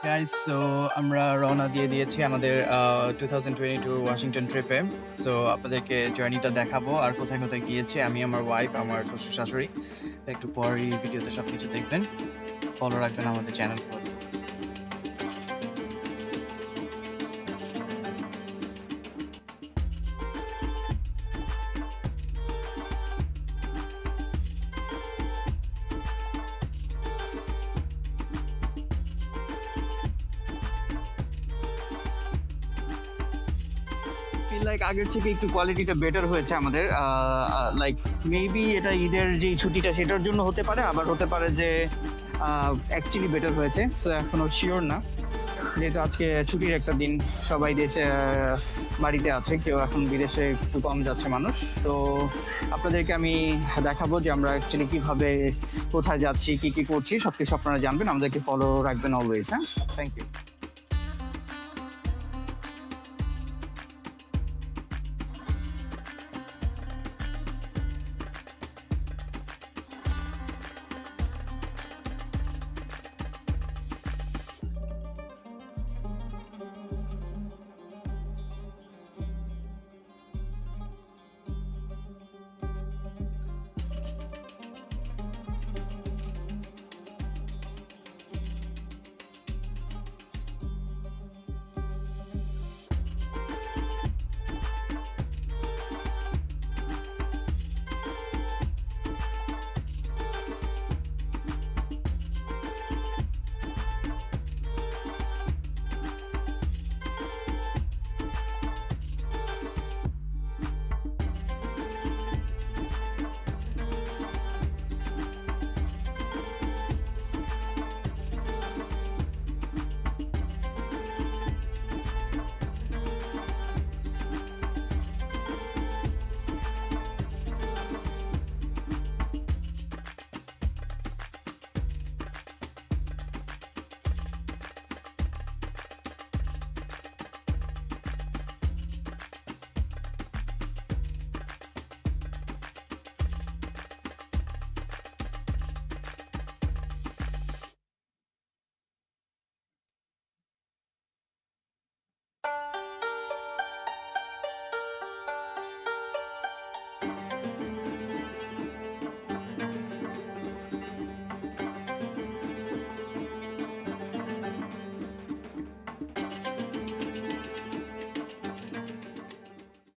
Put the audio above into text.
Guys, so আমরা রওনা দিয়ে দিয়েছি আমাদের 2022 ওয়াশিংটন ট্রিপে। সো আপনাদেরকে জার্নিটা দেখাবো আর কোথায় কোথায় গিয়েছি আমি, আমার ওয়াইফ, আমার শ্বশুর শাশুড়ি। একটু পরেই ভিডিওতে সব কিছু দেখবেন। ফলো রাখবেন আমাদের চ্যানেলগুলো। ফিল লাইক আগের থেকে একটু কোয়ালিটিটা বেটার হয়েছে আমাদের। লাইক মেবি এটা ঈদের যে ছুটিটা সেটার জন্য হতে পারে, আবার হতে পারে যে অ্যাকচুয়ালি বেটার হয়েছে। সো এখনো শিওর না, যেহেতু আজকে ছুটির একটা দিন, সবাই দেশে বাড়িতে আছে, কেউ এখন বিদেশে একটু কম যাচ্ছে মানুষ। তো আপনাদেরকে আমি দেখাবো যে আমরা অ্যাকচুয়ালি কীভাবে, কোথায় যাচ্ছি, কী কী করছি, সব কিছু আপনারা জানবেন। আমাদেরকে ফলো রাখবেন অলওয়েজ। হ্যাঁ, থ্যাংক ইউ।